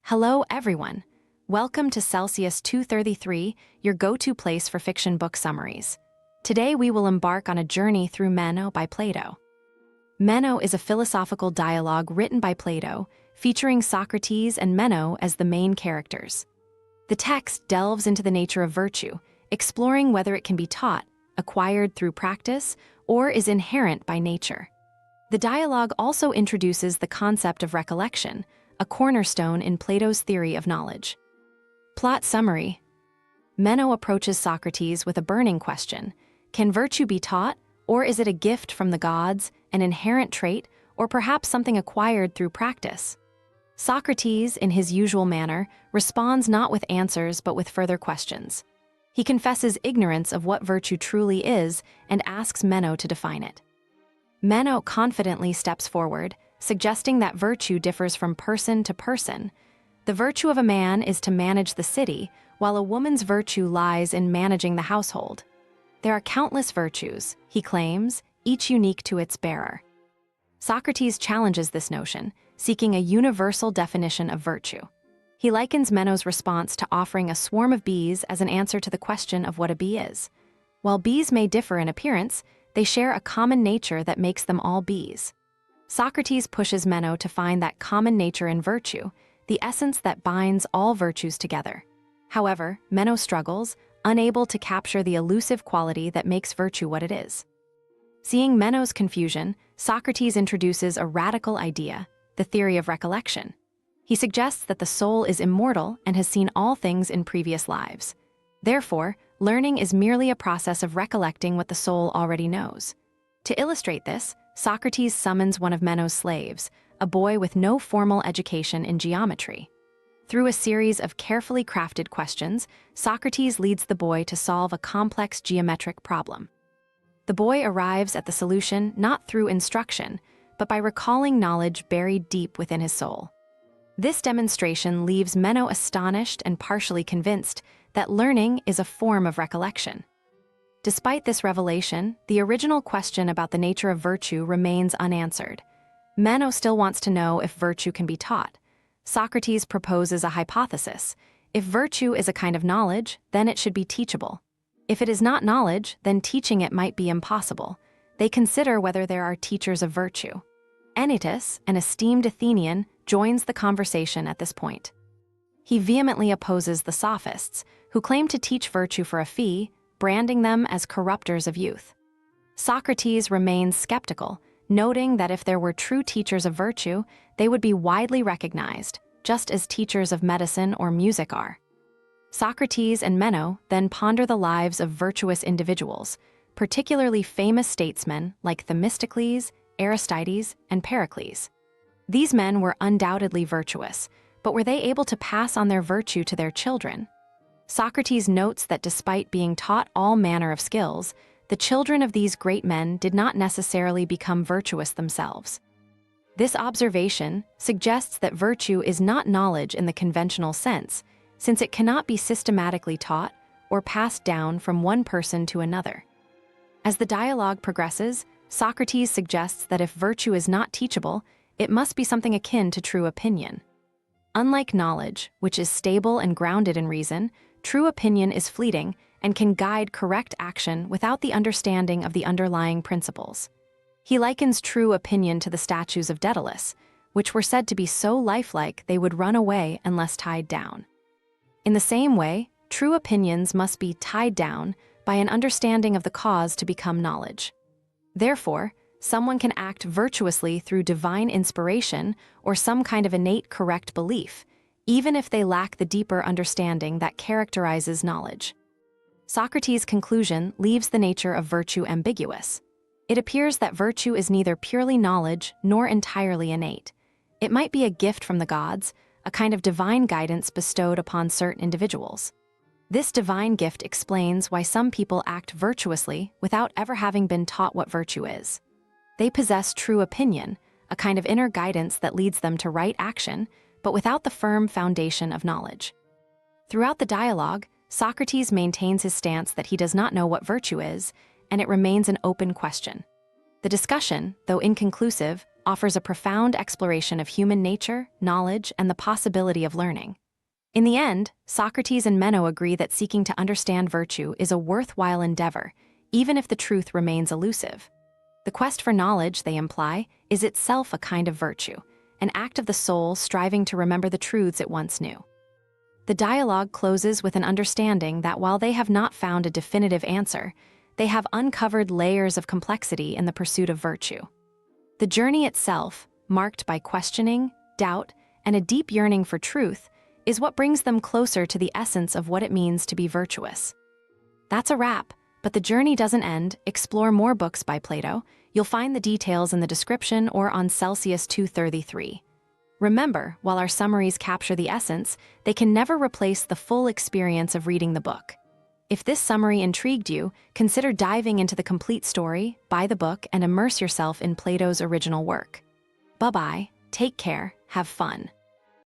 Hello, everyone. Welcome to Celsius 233, your go-to place for fiction book summaries. Today we will embark on a journey through Meno by Plato. Meno is a philosophical dialogue written by Plato, featuring Socrates and Meno as the main characters. The text delves into the nature of virtue, exploring whether it can be taught, acquired through practice, or is inherent by nature. The dialogue also introduces the concept of recollection, a cornerstone in Plato's theory of knowledge. Plot summary. Meno approaches Socrates with a burning question. Can virtue be taught, or is it a gift from the gods, an inherent trait, or perhaps something acquired through practice? Socrates, in his usual manner, responds not with answers but with further questions. He confesses ignorance of what virtue truly is and asks Meno to define it. Meno confidently steps forward, suggesting that virtue differs from person to person. The virtue of a man is to manage the city, while a woman's virtue lies in managing the household. There are countless virtues, he claims, each unique to its bearer. Socrates challenges this notion, seeking a universal definition of virtue. He likens Meno's response to offering a swarm of bees as an answer to the question of what a bee is. While bees may differ in appearance, they share a common nature that makes them all bees. Socrates pushes Meno to find that common nature in virtue, the essence that binds all virtues together. However, Meno struggles, unable to capture the elusive quality that makes virtue what it is. Seeing Meno's confusion, Socrates introduces a radical idea, the theory of recollection. He suggests that the soul is immortal and has seen all things in previous lives. Therefore, learning is merely a process of recollecting what the soul already knows. To illustrate this, Socrates summons one of Meno's slaves, a boy with no formal education in geometry. Through a series of carefully crafted questions, Socrates leads the boy to solve a complex geometric problem. The boy arrives at the solution not through instruction, but by recalling knowledge buried deep within his soul. This demonstration leaves Meno astonished and partially convinced that learning is a form of recollection. Despite this revelation, the original question about the nature of virtue remains unanswered. Meno still wants to know if virtue can be taught. Socrates proposes a hypothesis. If virtue is a kind of knowledge, then it should be teachable. If it is not knowledge, then teaching it might be impossible. They consider whether there are teachers of virtue. Anytus, an esteemed Athenian, joins the conversation at this point. He vehemently opposes the sophists, who claim to teach virtue for a fee, branding them as corrupters of youth. Socrates remains skeptical, noting that if there were true teachers of virtue, they would be widely recognized, just as teachers of medicine or music are. Socrates and Meno then ponder the lives of virtuous individuals, particularly famous statesmen like Themistocles, Aristides, and Pericles. These men were undoubtedly virtuous, but were they able to pass on their virtue to their children? Socrates notes that despite being taught all manner of skills, the children of these great men did not necessarily become virtuous themselves. This observation suggests that virtue is not knowledge in the conventional sense, since it cannot be systematically taught or passed down from one person to another. As the dialogue progresses, Socrates suggests that if virtue is not teachable, it must be something akin to true opinion. Unlike knowledge, which is stable and grounded in reason, true opinion is fleeting and can guide correct action without the understanding of the underlying principles. He likens true opinion to the statues of Daedalus, which were said to be so lifelike they would run away unless tied down. In the same way, true opinions must be tied down by an understanding of the cause to become knowledge. Therefore, someone can act virtuously through divine inspiration or some kind of innate correct belief, even if they lack the deeper understanding that characterizes knowledge. Socrates' conclusion leaves the nature of virtue ambiguous. It appears that virtue is neither purely knowledge nor entirely innate. It might be a gift from the gods, a kind of divine guidance bestowed upon certain individuals. This divine gift explains why some people act virtuously without ever having been taught what virtue is. They possess true opinion, a kind of inner guidance that leads them to right action, but without the firm foundation of knowledge. Throughout the dialogue, Socrates maintains his stance that he does not know what virtue is, and it remains an open question. The discussion, though inconclusive, offers a profound exploration of human nature, knowledge, and the possibility of learning. In the end, Socrates and Meno agree that seeking to understand virtue is a worthwhile endeavor, even if the truth remains elusive. The quest for knowledge, they imply, is itself a kind of virtue, an act of the soul striving to remember the truths it once knew. The dialogue closes with an understanding that while they have not found a definitive answer, they have uncovered layers of complexity in the pursuit of virtue. The journey itself, marked by questioning, doubt, and a deep yearning for truth, is what brings them closer to the essence of what it means to be virtuous. That's a wrap, but the journey doesn't end. Explore more books by Plato. You'll find the details in the description or on Celsius 233. Remember, while our summaries capture the essence, they can never replace the full experience of reading the book. If this summary intrigued you, consider diving into the complete story, buy the book, and immerse yourself in Plato's original work. Bye-bye, take care, have fun.